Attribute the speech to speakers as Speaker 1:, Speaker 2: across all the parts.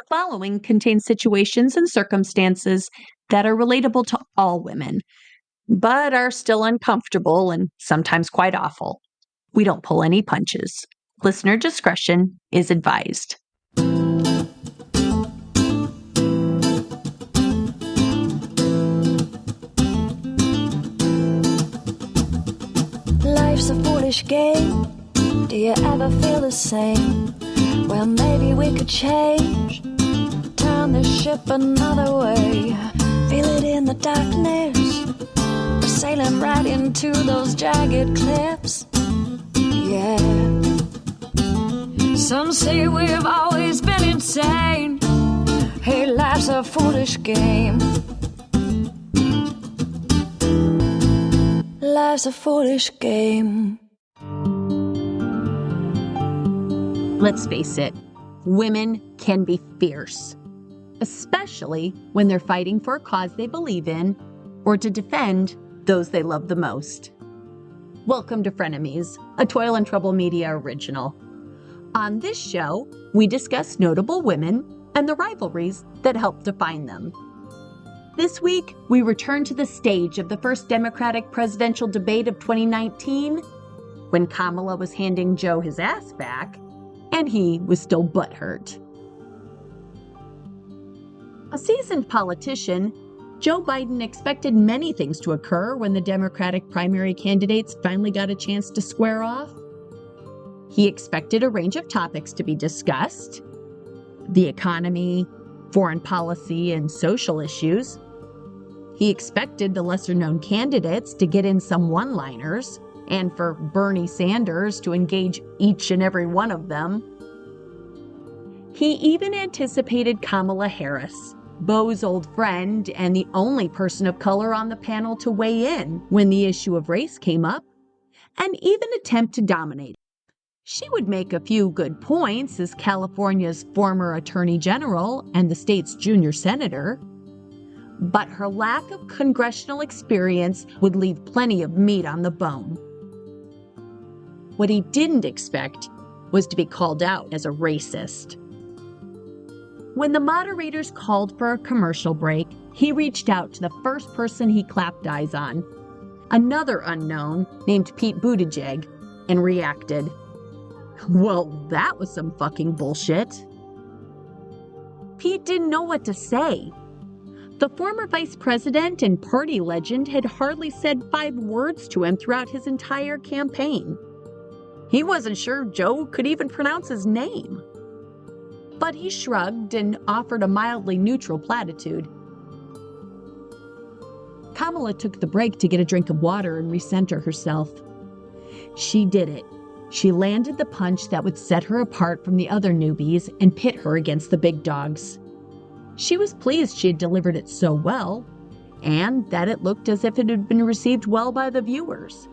Speaker 1: following contains situations and circumstances that are relatable to all women, but are still uncomfortable and sometimes quite awful. We don't pull any punches. Listener discretion is advised.
Speaker 2: Life's a foolish game. Do you ever feel the same? Well, maybe we could change, turn this ship another way. Feel it in the darkness, we're sailing right into those jagged cliffs. Yeah. Some say we've always been insane. Hey, life's a foolish game. Life's a foolish game.
Speaker 1: Let's face it, women can be fierce, especially when they're fighting for a cause they believe in or to defend those they love the most. Welcome to Frenemies, a Toil and Trouble Media original. On this show, we discuss notable women and the rivalries that help define them. This week, we return to the stage of the first Democratic presidential debate of 2019, when Kamala was handing Joe his ass back, and he was still butthurt. A seasoned politician, Joe Biden expected many things to occur when the Democratic primary candidates finally got a chance to square off. He expected a range of topics to be discussed: the economy, foreign policy, and social issues. He expected the lesser-known candidates to get in some one-liners, and for Bernie Sanders to engage each and every one of them. He even anticipated Kamala Harris, Beau's old friend and the only person of color on the panel to weigh in when the issue of race came up, and even attempt to dominate. She would make a few good points as California's former Attorney General and the state's junior senator, but her lack of congressional experience would leave plenty of meat on the bone. What he didn't expect was to be called out as a racist. When the moderators called for a commercial break, he reached out to the first person he clapped eyes on, another unknown named Pete Buttigieg, and reacted. Well, that was some fucking bullshit. Pete didn't know what to say. The former vice president and party legend had hardly said 5 words to him throughout his entire campaign. He wasn't sure Joe could even pronounce his name. But he shrugged and offered a mildly neutral platitude. Kamala took the break to get a drink of water and recenter herself. She did it. She landed the punch that would set her apart from the other newbies and pit her against the big dogs. She was pleased she had delivered it so well, and that it looked as if it had been received well by the viewers.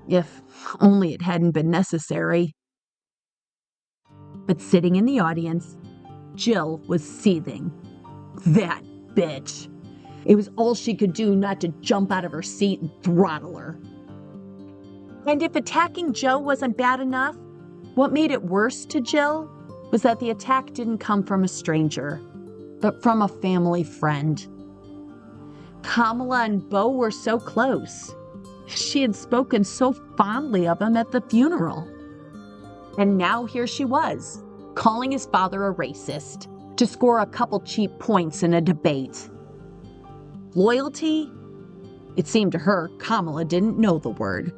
Speaker 1: If only it hadn't been necessary. But sitting in the audience, Jill was seething. That bitch. It was all she could do not to jump out of her seat and throttle her. And if attacking Joe wasn't bad enough, what made it worse to Jill was that the attack didn't come from a stranger, but from a family friend. Kamala and Beau were so close. She had spoken so fondly of him at the funeral. And now here she was, calling his father a racist to score a couple cheap points in a debate. Loyalty? It seemed to her Kamala didn't know the word.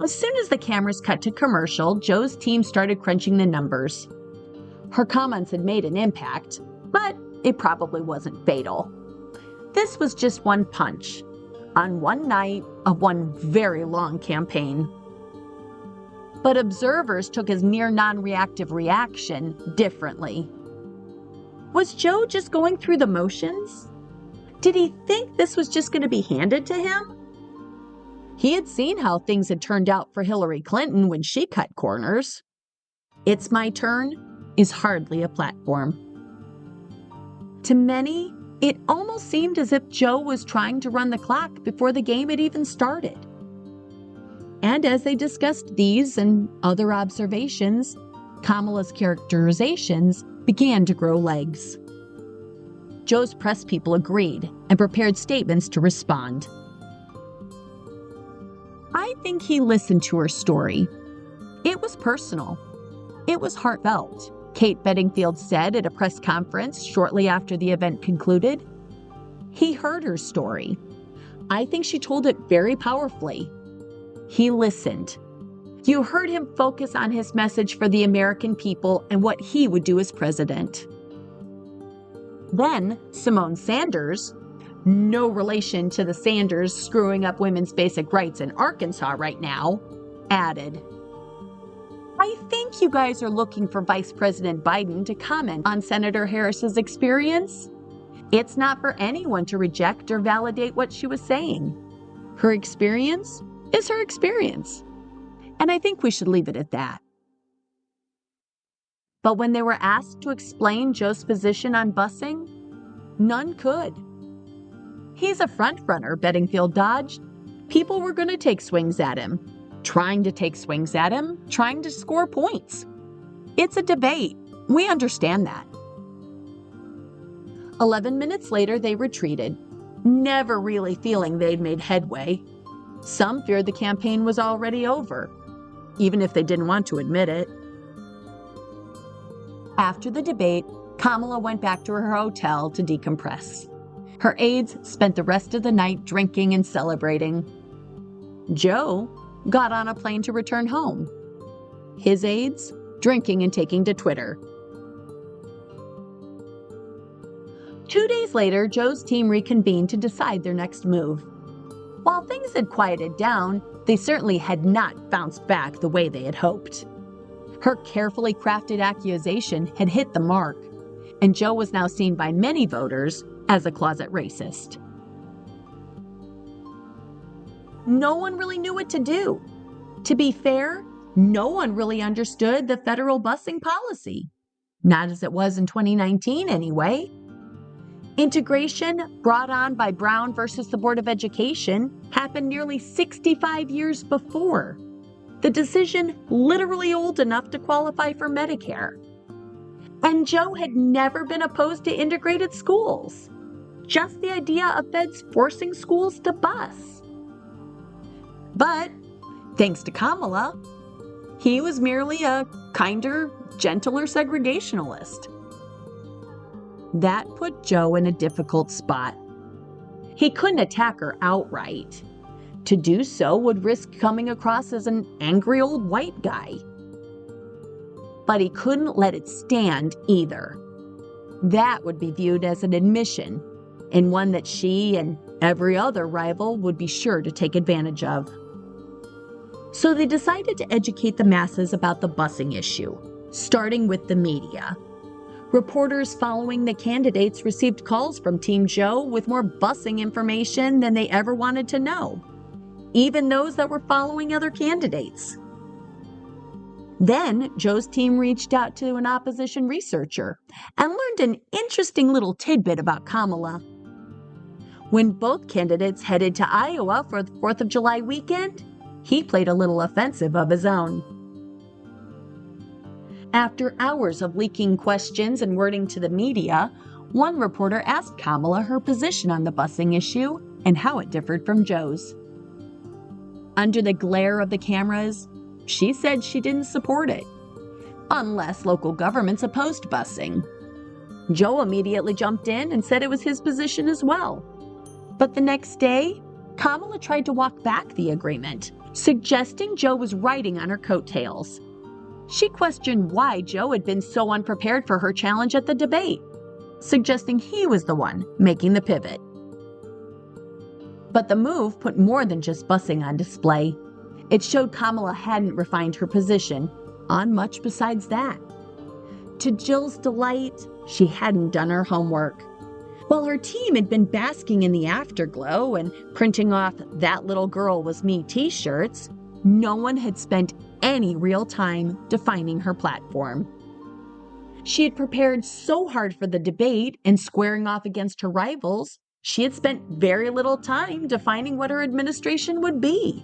Speaker 1: As soon as the cameras cut to commercial, Joe's team started crunching the numbers. Her comments had made an impact, but it probably wasn't fatal. This was just one punch on one night of one very long campaign. But observers took his near non-reactive reaction differently. Was Joe just going through the motions? Did he think this was just going to be handed to him? He had seen how things had turned out for Hillary Clinton when she cut corners. It's my turn is hardly a platform. To many, it almost seemed as if Joe was trying to run the clock before the game had even started. And as they discussed these and other observations, Kamala's characterizations began to grow legs. Joe's press people agreed and prepared statements to respond. I think he listened to her story. It was personal. It was heartfelt, Kate Bedingfield said at a press conference shortly after the event concluded. He heard her story. I think she told it very powerfully. He listened. You heard him focus on his message for the American people and what he would do as president. Then Simone Sanders, no relation to the Sanders screwing up women's basic rights in Arkansas right now, added, I think you guys are looking for Vice President Biden to comment on Senator Harris's experience. It's not for anyone to reject or validate what she was saying. Her experience is her experience. And I think we should leave it at that. But when they were asked to explain Joe's position on busing, none could. He's a front-runner, Bedingfield dodged. People were going to take swings at him. Trying to take swings at him, trying to score points. It's a debate. We understand that. 11 minutes later, they retreated, never really feeling they'd made headway. Some feared the campaign was already over, even if they didn't want to admit it. After the debate, Kamala went back to her hotel to decompress. Her aides spent the rest of the night drinking and celebrating. Joe got on a plane to return home. His aides drinking and taking to Twitter. 2 days later, Joe's team reconvened to decide their next move. While things had quieted down, they certainly had not bounced back the way they had hoped. Her carefully crafted accusation had hit the mark, and Joe was now seen by many voters as a closet racist. No one really knew what to do. To be fair, no one really understood the federal busing policy. Not as it was in 2019, anyway. Integration, brought on by Brown versus the Board of Education, happened nearly 65 years before. The decision literally old enough to qualify for Medicare. And Joe had never been opposed to integrated schools. Just the idea of feds forcing schools to bus. But, thanks to Kamala, he was merely a kinder, gentler segregationalist. That put Joe in a difficult spot. He couldn't attack her outright. To do so would risk coming across as an angry old white guy. But he couldn't let it stand either. That would be viewed as an admission, and one that she and every other rival would be sure to take advantage of. So they decided to educate the masses about the busing issue, starting with the media. Reporters following the candidates received calls from Team Joe with more busing information than they ever wanted to know, even those that were following other candidates. Then Joe's team reached out to an opposition researcher and learned an interesting little tidbit about Kamala. When both candidates headed to Iowa for the 4th of July weekend, he played a little offensive of his own. After hours of leaking questions and wording to the media, one reporter asked Kamala her position on the busing issue and how it differed from Joe's. Under the glare of the cameras, she said she didn't support it, unless local governments opposed busing. Joe immediately jumped in and said it was his position as well. But the next day, Kamala tried to walk back the agreement, suggesting Joe was riding on her coattails. She questioned why Joe had been so unprepared for her challenge at the debate, suggesting he was the one making the pivot. But the move put more than just busing on display. It showed Kamala hadn't refined her position on much besides that. To Jill's delight, she hadn't done her homework. While her team had been basking in the afterglow and printing off "That Little Girl Was Me" t-shirts, no one had spent any real time defining her platform. She had prepared so hard for the debate and squaring off against her rivals, she had spent very little time defining what her administration would be.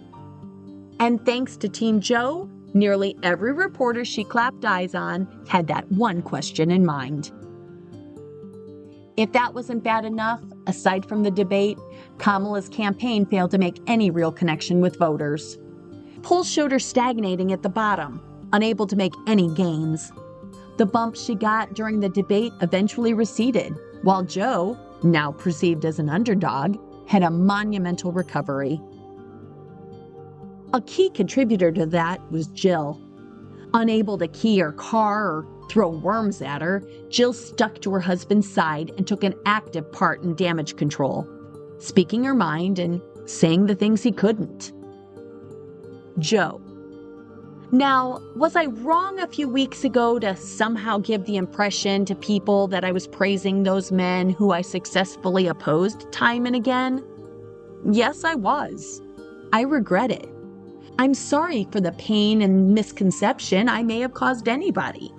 Speaker 1: And thanks to Team Joe, Nearly every reporter she clapped eyes on had that one question in mind. If that wasn't bad enough, aside from the debate, Kamala's campaign failed to make any real connection with voters. Polls showed her stagnating at the bottom, unable to make any gains. The bumps she got during the debate eventually receded, while Joe, now perceived as an underdog, had a monumental recovery. A key contributor to that was Jill. Unable to key her car or throw worms at her, Jill stuck to her husband's side and took an active part in damage control, speaking her mind and saying the things he couldn't. Joe. Now, was I wrong a few weeks ago to somehow give the impression to people that I was praising those men who I successfully opposed time and again? Yes, I was. I regret it. I'm sorry for the pain and misconception I may have caused anybody.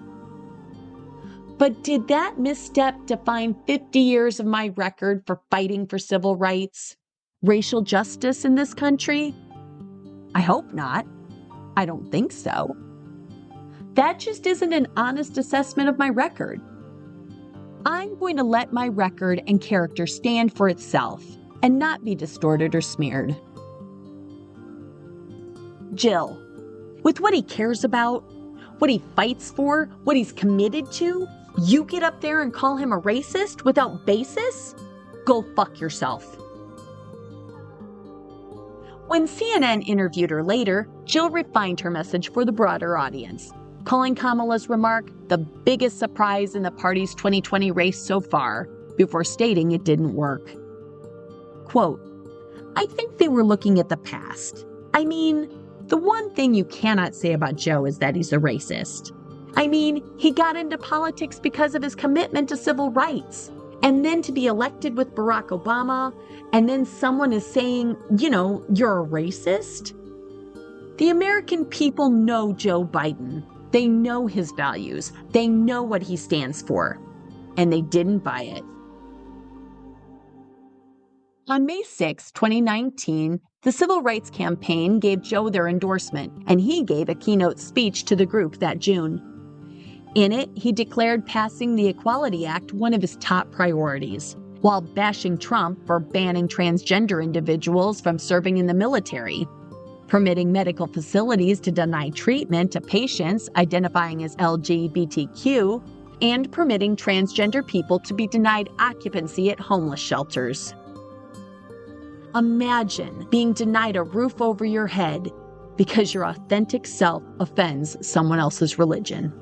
Speaker 1: But did that misstep define 50 years of my record for fighting for civil rights, racial justice in this country? I hope not. I don't think so. That just isn't an honest assessment of my record. I'm going to let my record and character stand for itself and not be distorted or smeared. Jill, with what he cares about, what he fights for, what he's committed to, you get up there and call him a racist without basis? Go fuck yourself. When CNN interviewed her later, Jill refined her message for the broader audience, calling Kamala's remark the biggest surprise in the party's 2020 race so far, before stating it didn't work. Quote, I think they were looking at the past. I mean, the one thing you cannot say about Joe is that he's a racist. I mean, he got into politics because of his commitment to civil rights. And then to be elected with Barack Obama, and then someone is saying, you're a racist? The American people know Joe Biden. They know his values. They know what he stands for. And they didn't buy it. On May 6, 2019, the Civil Rights Campaign gave Joe their endorsement, and he gave a keynote speech to the group that June. In it, he declared passing the Equality Act one of his top priorities, while bashing Trump for banning transgender individuals from serving in the military, permitting medical facilities to deny treatment to patients identifying as LGBTQ, and permitting transgender people to be denied occupancy at homeless shelters. Imagine being denied a roof over your head because your authentic self offends someone else's religion.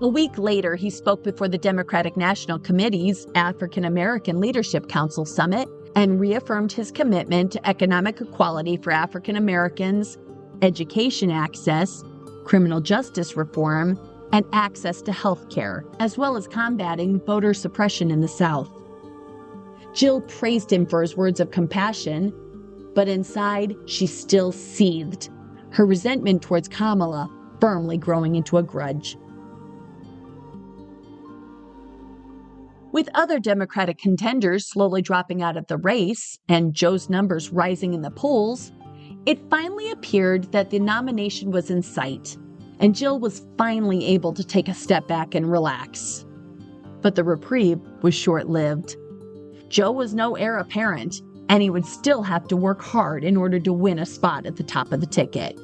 Speaker 1: A week later, he spoke before the Democratic National Committee's African American Leadership Council Summit and reaffirmed his commitment to economic equality for African Americans, education access, criminal justice reform, and access to health care, as well as combating voter suppression in the South. Jill praised him for his words of compassion, but inside, she still seethed, her resentment towards Kamala firmly growing into a grudge. With other Democratic contenders slowly dropping out of the race and Joe's numbers rising in the polls, it finally appeared that the nomination was in sight, and Jill was finally able to take a step back and relax. But the reprieve was short-lived. Joe was no heir apparent, and he would still have to work hard in order to win a spot at the top of the ticket.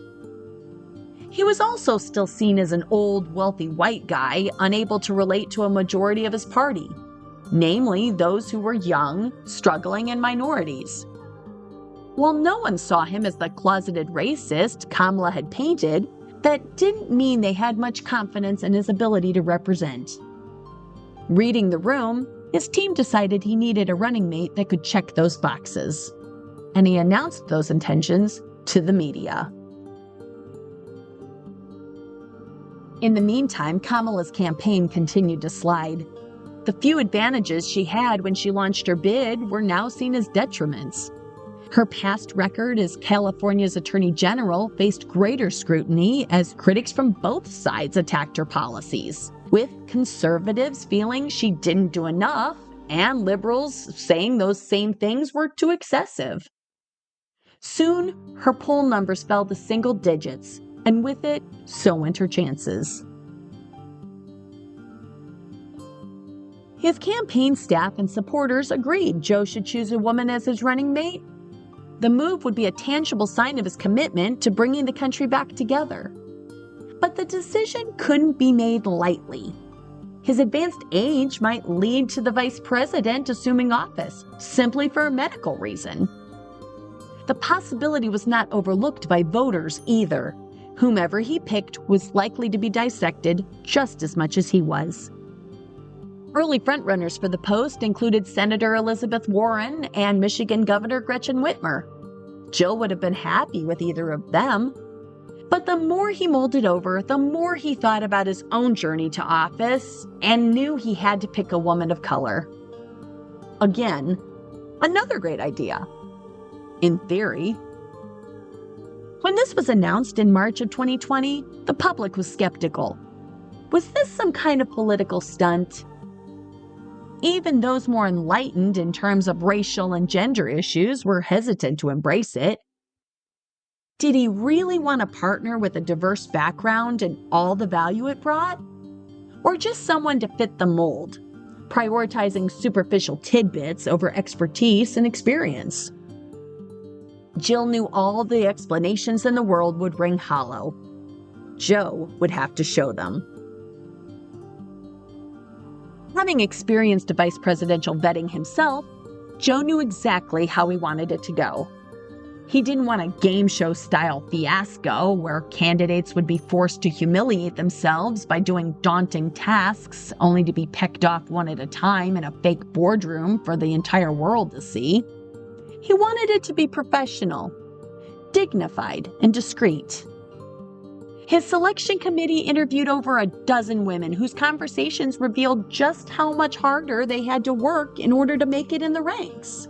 Speaker 1: He was also still seen as an old, wealthy white guy unable to relate to a majority of his party, namely those who were young, struggling, and minorities. While no one saw him as the closeted racist Kamala had painted, that didn't mean they had much confidence in his ability to represent. Reading the room, his team decided he needed a running mate that could check those boxes, and he announced those intentions to the media. In the meantime, Kamala's campaign continued to slide. The few advantages she had when she launched her bid were now seen as detriments. Her past record as California's Attorney General faced greater scrutiny as critics from both sides attacked her policies, with conservatives feeling she didn't do enough and liberals saying those same things were too excessive. Soon, her poll numbers fell to single digits, and with it, so went her chances. His campaign staff and supporters agreed Joe should choose a woman as his running mate. The move would be a tangible sign of his commitment to bringing the country back together. But the decision couldn't be made lightly. His advanced age might lead to the vice president assuming office, simply for a medical reason. The possibility was not overlooked by voters either. Whomever he picked was likely to be dissected just as much as he was. Early frontrunners for the post included Senator Elizabeth Warren and Michigan Governor Gretchen Whitmer. Jill would have been happy with either of them. But the more he mulled it over, the more he thought about his own journey to office and knew he had to pick a woman of color. Again, another great idea. In theory. When this was announced in March of 2020, the public was skeptical. Was this some kind of political stunt? Even those more enlightened in terms of racial and gender issues were hesitant to embrace it. Did he really want to partner with a diverse background and all the value it brought? Or just someone to fit the mold, prioritizing superficial tidbits over expertise and experience? Jill knew all the explanations in the world would ring hollow. Joe would have to show them. Having experienced vice presidential vetting himself, Joe knew exactly how he wanted it to go. He didn't want a game show style fiasco where candidates would be forced to humiliate themselves by doing daunting tasks only to be picked off one at a time in a fake boardroom for the entire world to see. He wanted it to be professional, dignified, and discreet. His selection committee interviewed over a dozen women whose conversations revealed just how much harder they had to work in order to make it in the ranks.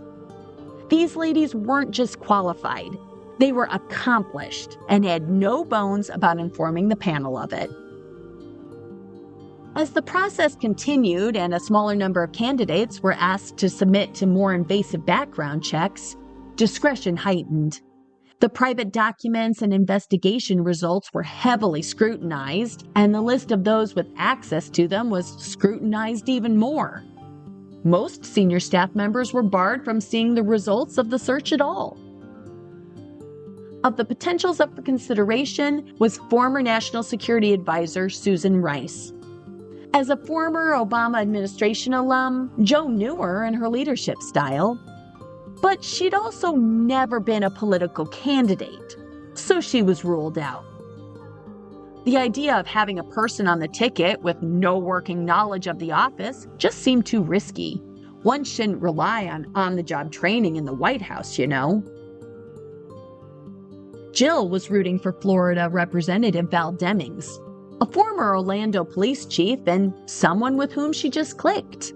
Speaker 1: These ladies weren't just qualified, they were accomplished and had no bones about informing the panel of it. As the process continued and a smaller number of candidates were asked to submit to more invasive background checks, discretion heightened. The private documents and investigation results were heavily scrutinized, and the list of those with access to them was scrutinized even more. Most senior staff members were barred from seeing the results of the search at all. Of the potentials up for consideration was former National Security Advisor Susan Rice. As a former Obama administration alum, Joe knew her and her leadership style. But she'd also never been a political candidate, so she was ruled out. The idea of having a person on the ticket with no working knowledge of the office just seemed too risky. One shouldn't rely on on-the-job training in the White House, you know. Jill was rooting for Florida Representative Val Demings, a former Orlando police chief and someone with whom she just clicked.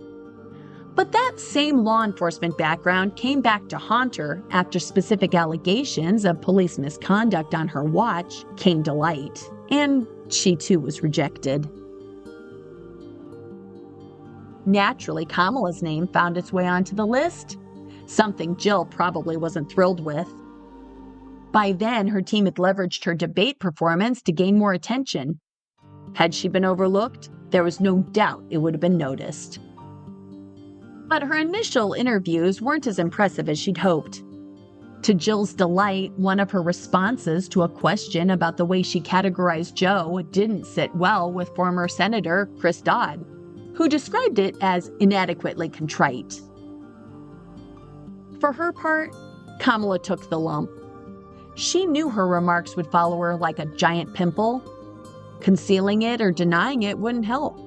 Speaker 1: But that same law enforcement background came back to haunt her after specific allegations of police misconduct on her watch came to light, and she too was rejected. Naturally, Kamala's name found its way onto the list, something Jill probably wasn't thrilled with. By then, her team had leveraged her debate performance to gain more attention. Had she been overlooked, there was no doubt it would have been noticed. But her initial interviews weren't as impressive as she'd hoped. To Jill's delight, one of her responses to a question about the way she categorized Joe didn't sit well with former Senator Chris Dodd, who described it as inadequately contrite. For her part, Kamala took the lump. She knew her remarks would follow her like a giant pimple. Concealing it or denying it wouldn't help.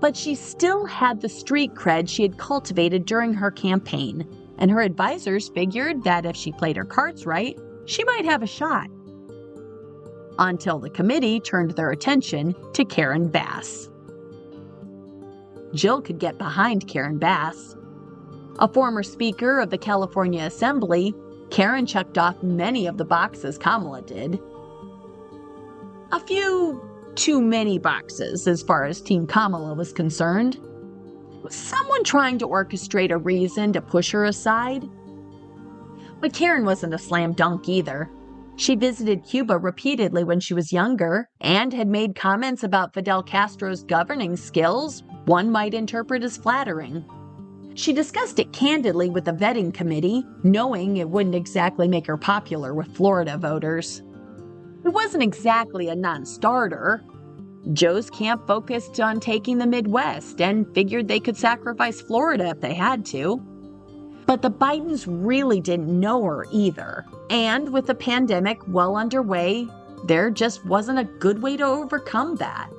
Speaker 1: But she still had the street cred she had cultivated during her campaign, and her advisors figured that if she played her cards right, she might have a shot. Until the committee turned their attention to Karen Bass. Jill could get behind Karen Bass. A former Speaker of the California Assembly, Karen checked off many of the boxes Kamala did. A few too many boxes as far as Team Kamala was concerned. Was someone trying to orchestrate a reason to push her aside? But Karen wasn't a slam dunk either. She visited Cuba repeatedly when she was younger and had made comments about Fidel Castro's governing skills one might interpret as flattering. She discussed it candidly with the vetting committee, knowing it wouldn't exactly make her popular with Florida voters. It wasn't exactly a non-starter. Joe's camp focused on taking the Midwest and figured they could sacrifice Florida if they had to. But the Bidens really didn't know her either. And with the pandemic well underway, there just wasn't a good way to overcome that.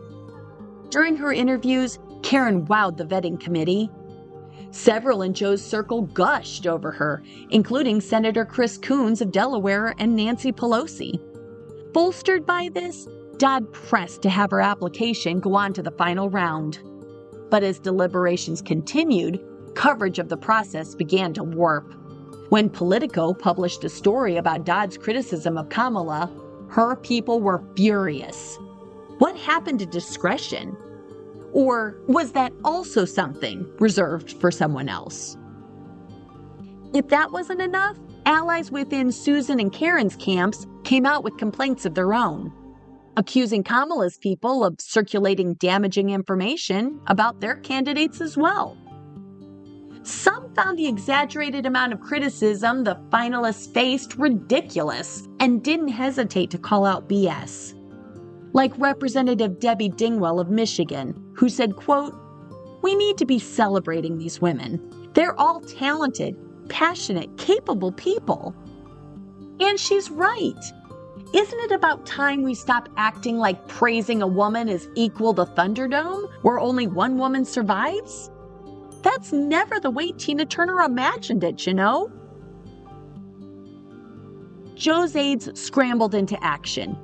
Speaker 1: During her interviews, Karen wowed the vetting committee. Several in Joe's circle gushed over her, including Senator Chris Coons of Delaware and Nancy Pelosi. Bolstered by this, Dodd pressed to have her application go on to the final round. But as deliberations continued, coverage of the process began to warp. When Politico published a story about Dodd's criticism of Kamala, her people were furious. What happened to discretion? Or was that also something reserved for someone else? If that wasn't enough, allies within Susan and Karen's camps came out with complaints of their own, accusing Kamala's people of circulating damaging information about their candidates as well. Some found the exaggerated amount of criticism the finalists faced ridiculous and didn't hesitate to call out BS. Like Representative Debbie Dingwell of Michigan, who said, quote, "We need to be celebrating these women. They're all talented, passionate, capable people." And she's right. Isn't it about time we stop acting like praising a woman is equal to Thunderdome, where only one woman survives? That's never the way Tina Turner imagined it, you know? Joe's aides scrambled into action,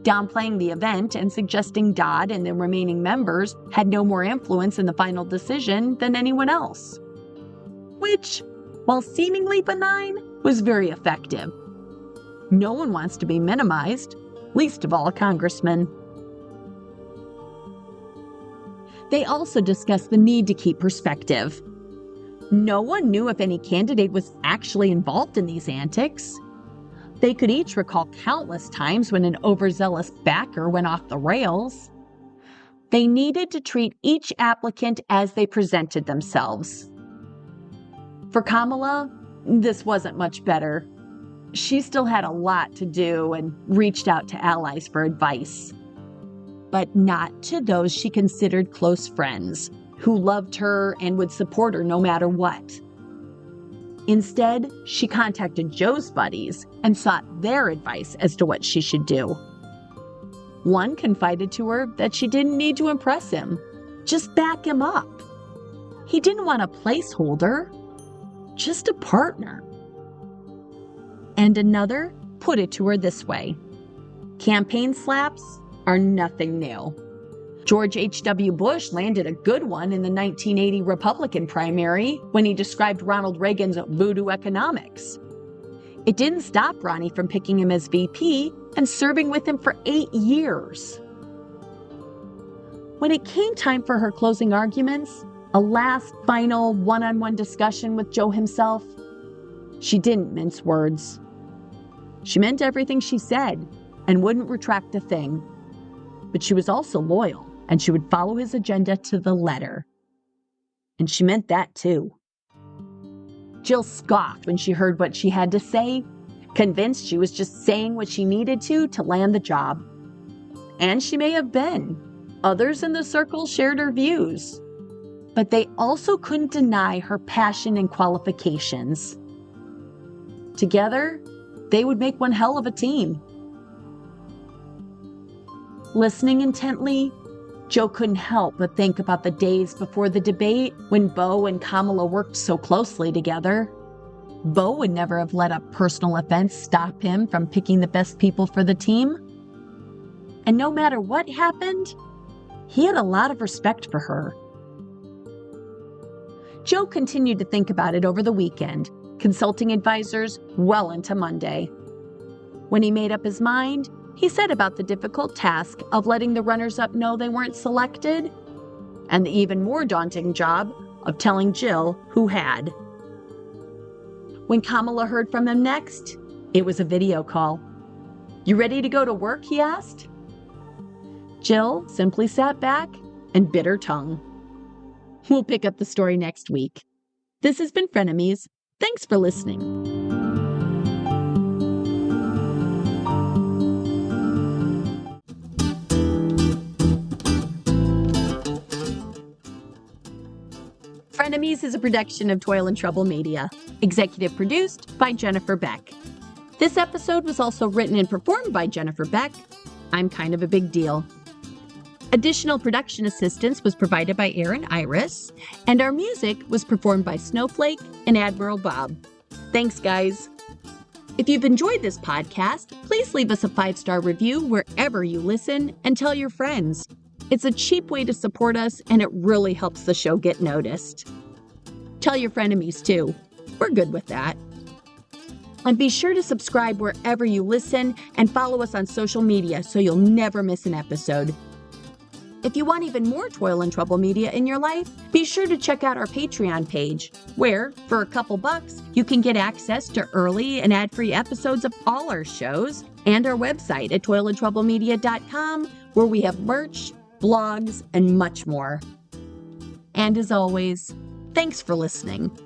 Speaker 1: downplaying the event and suggesting Dodd and the remaining members had no more influence in the final decision than anyone else. Which, while seemingly benign, was very effective. No one wants to be minimized, least of all a congressman. They also discussed the need to keep perspective. No one knew if any candidate was actually involved in these antics. They could each recall countless times when an overzealous backer went off the rails. They needed to treat each applicant as they presented themselves. For Kamala, this wasn't much better. She still had a lot to do and reached out to allies for advice. But not to those she considered close friends, who loved her and would support her no matter what. Instead, she contacted Joe's buddies and sought their advice as to what she should do. One confided to her that she didn't need to impress him, just back him up. He didn't want a placeholder, just a partner. And another put it to her this way: campaign slaps are nothing new. George H.W. Bush landed a good one in the 1980 Republican primary when he described Ronald Reagan's voodoo economics. It didn't stop Ronnie from picking him as VP and serving with him for 8 years. When it came time for her closing arguments, a last final one-on-one discussion with Joe himself, she didn't mince words. She meant everything she said and wouldn't retract a thing. But she was also loyal, and she would follow his agenda to the letter. And she meant that too. Jill scoffed when she heard what she had to say, convinced she was just saying what she needed to land the job. And she may have been. Others in the circle shared her views. But they also couldn't deny her passion and qualifications. Together, they would make one hell of a team. Listening intently, Joe couldn't help but think about the days before the debate when Beau and Kamala worked so closely together. Beau would never have let a personal offense stop him from picking the best people for the team. And no matter what happened, he had a lot of respect for her. Joe continued to think about it over the weekend, consulting advisors well into Monday. When he made up his mind, he said about the difficult task of letting the runners-up know they weren't selected, and the even more daunting job of telling Jill who had. When Kamala heard from him next, it was a video call. "You ready to go to work?" he asked. Jill simply sat back and bit her tongue. We'll pick up the story next week. This has been Frenemies. Thanks for listening. Frenemies is a production of Toil and Trouble Media, executive produced by Jennifer Beck. This episode was also written and performed by Jennifer Beck. I'm kind of a big deal. Additional production assistance was provided by Erin Iris, and our music was performed by Snowflake and Admiral Bob. Thanks, guys. If you've enjoyed this podcast, please leave us a 5-star review wherever you listen and tell your friends. It's a cheap way to support us, and it really helps the show get noticed. Tell your frenemies, too. We're good with that. And be sure to subscribe wherever you listen and follow us on social media so you'll never miss an episode. If you want even more Toil and Trouble media in your life, be sure to check out our Patreon page, where, for a couple bucks, you can get access to early and ad-free episodes of all our shows, and our website at toilandtroublemedia.com, where we have merch, blogs, and much more. And as always, thanks for listening.